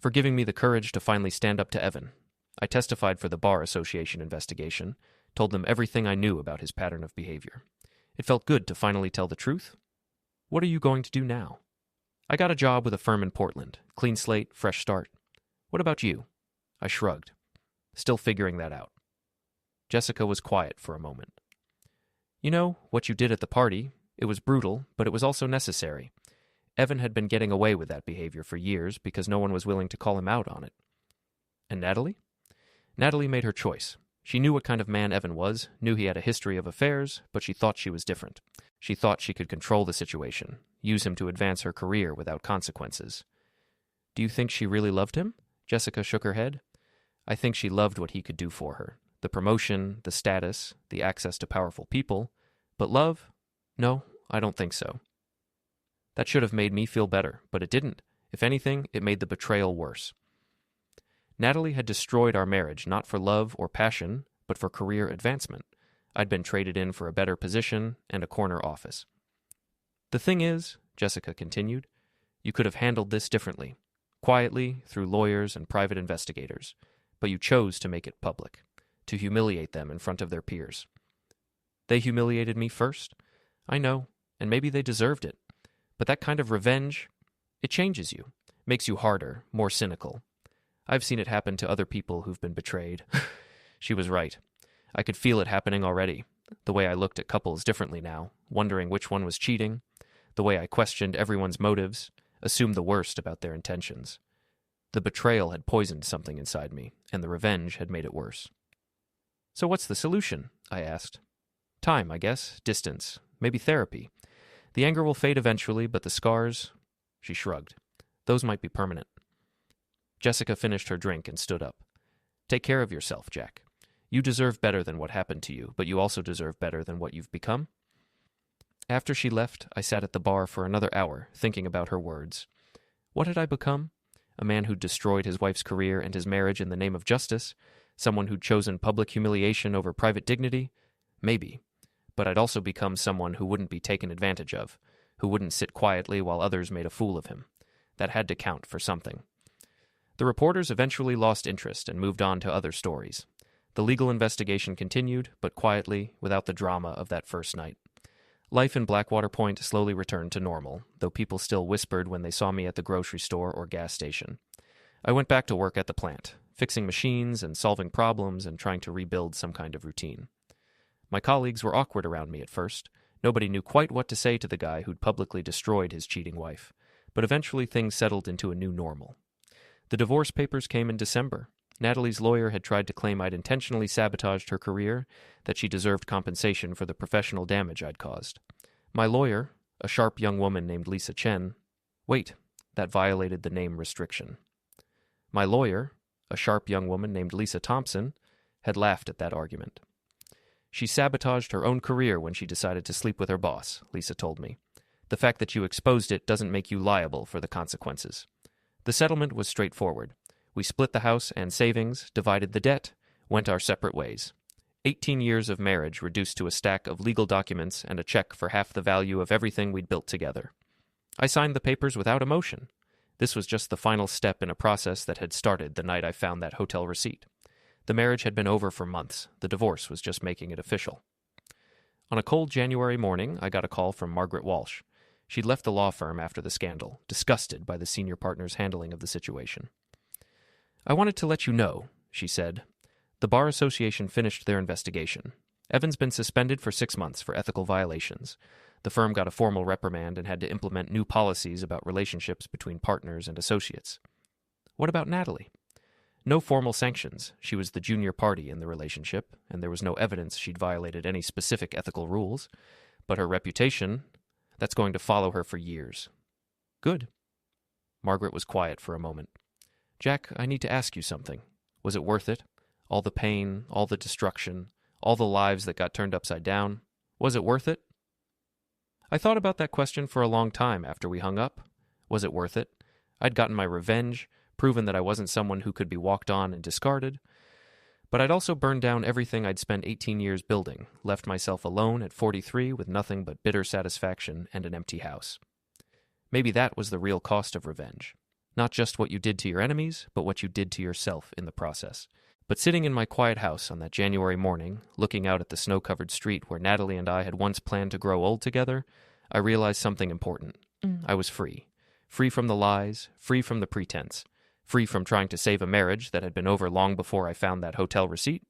"For giving me the courage to finally stand up to Evan. I testified for the Bar Association investigation, told them everything I knew about his pattern of behavior. It felt good to finally tell the truth. What are you going to do now?" "I got a job with a firm in Portland. Clean slate, fresh start. What about you?" I shrugged, still figuring that out. Jessica was quiet for a moment. "You know, what you did at the party, it was brutal, but it was also necessary. Evan had been getting away with that behavior for years because no one was willing to call him out on it." "And Natalie?" "Natalie made her choice. She knew what kind of man Evan was, knew he had a history of affairs, but she thought she was different. She thought she could control the situation, use him to advance her career without consequences." "Do you think she really loved him?" Jessica shook her head. "I think she loved what he could do for her. The promotion, the status, the access to powerful people. But love? No, I don't think so." That should have made me feel better, but it didn't. If anything, it made the betrayal worse. Natalie had destroyed our marriage not for love or passion, but for career advancement. I'd been traded in for a better position and a corner office. "The thing is," Jessica continued, "you could have handled this differently, quietly, through lawyers and private investigators, but you chose to make it public, to humiliate them in front of their peers." "They humiliated me first. I know, and maybe they deserved it. But that kind of revenge, it changes you, makes you harder, more cynical. I've seen it happen to other people who've been betrayed." She was right. I could feel it happening already. The way I looked at couples differently now, wondering which one was cheating. The way I questioned everyone's motives. assume the worst about their intentions. The betrayal had poisoned something inside me, and the revenge had made it worse. "So what's the solution?" I asked. "Time, I guess. Distance. Maybe therapy. The anger will fade eventually, but the scars..." She shrugged. "Those might be permanent." Jessica finished her drink and stood up. "Take care of yourself, Jack. You deserve better than what happened to you, but you also deserve better than what you've become." After she left, I sat at the bar for another hour, thinking about her words. What had I become? A man who'd destroyed his wife's career and his marriage in the name of justice? Someone who'd chosen public humiliation over private dignity? Maybe. But I'd also become someone who wouldn't be taken advantage of, who wouldn't sit quietly while others made a fool of him. That had to count for something. The reporters eventually lost interest and moved on to other stories. The legal investigation continued, but quietly, without the drama of that first night. Life in Blackwater Point slowly returned to normal, though people still whispered when they saw me at the grocery store or gas station. I went back to work at the plant, fixing machines and solving problems and trying to rebuild some kind of routine. My colleagues were awkward around me at first. Nobody knew quite what to say to the guy who'd publicly destroyed his cheating wife. But eventually things settled into a new normal. The divorce papers came in December. Natalie's lawyer had tried to claim I'd intentionally sabotaged her career, that she deserved compensation for the professional damage I'd caused. My lawyer, a sharp young woman named Lisa Chen... Wait, that violated the name restriction. My lawyer, a sharp young woman named Lisa Thompson, had laughed at that argument. "She sabotaged her own career when she decided to sleep with her boss," Lisa told me. "The fact that you exposed it doesn't make you liable for the consequences." The settlement was straightforward. We split the house and savings, divided the debt, went our separate ways. 18 years of marriage reduced to a stack of legal documents and a check for half the value of everything we'd built together. I signed the papers without emotion. This was just the final step in a process that had started the night I found that hotel receipt. The marriage had been over for months. The divorce was just making it official. On a cold January morning, I got a call from Margaret Walsh. She'd left the law firm after the scandal, disgusted by the senior partner's handling of the situation. "I wanted to let you know," she said. "The Bar Association finished their investigation. Evan's been suspended for 6 months for ethical violations. The firm got a formal reprimand and had to implement new policies about relationships between partners and associates." "What about Natalie?" "No formal sanctions. She was the junior party in the relationship, and there was no evidence she'd violated any specific ethical rules. But her reputation, that's going to follow her for years." "Good." Margaret was quiet for a moment. "Jack, I need to ask you something. Was it worth it? All the pain, all the destruction, all the lives that got turned upside down. Was it worth it?" I thought about that question for a long time after we hung up. Was it worth it? I'd gotten my revenge, proven that I wasn't someone who could be walked on and discarded. But I'd also burned down everything I'd spent 18 years building, left myself alone at 43 with nothing but bitter satisfaction and an empty house. Maybe that was the real cost of revenge. Not just what you did to your enemies, but what you did to yourself in the process. But sitting in my quiet house on that January morning, looking out at the snow-covered street where Natalie and I had once planned to grow old together, I realized something important. I was free. Free from the lies, free from the pretense, free from trying to save a marriage that had been over long before I found that hotel receipt,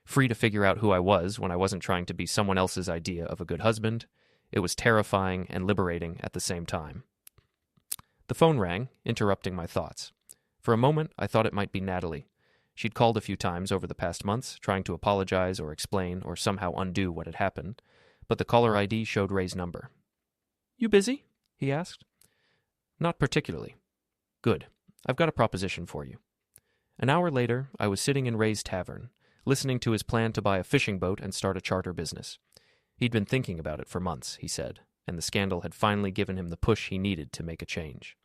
free to figure out who I was when I wasn't trying to be someone else's idea of a good husband. It was terrifying and liberating at the same time. The phone rang, interrupting my thoughts. For a moment, I thought it might be Natalie. She'd called a few times over the past months, trying to apologize or explain or somehow undo what had happened, but the caller ID showed Ray's number. "You busy?" he asked. "Not particularly." "Good. I've got a proposition for you." An hour later, I was sitting in Ray's tavern, listening to his plan to buy a fishing boat and start a charter business. He'd been thinking about it for months, he said, and the scandal had finally given him the push he needed to make a change.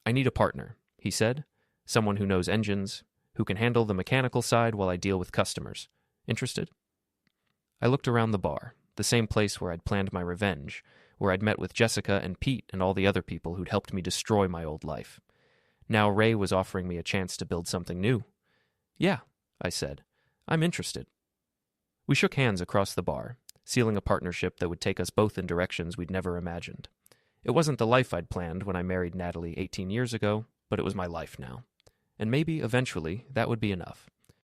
"I need a partner," he said, "someone who knows engines, who can handle the mechanical side while I deal with customers. Interested?" I looked around the bar, the same place where I'd planned my revenge, where I'd met with Jessica and Pete and all the other people who'd helped me destroy my old life. Now Ray was offering me a chance to build something new. "Yeah," I said, "I'm interested." We shook hands across the bar, sealing a partnership that would take us both in directions we'd never imagined. It wasn't the life I'd planned when I married Natalie 18 years ago, but it was my life now. And maybe, eventually, that would be enough.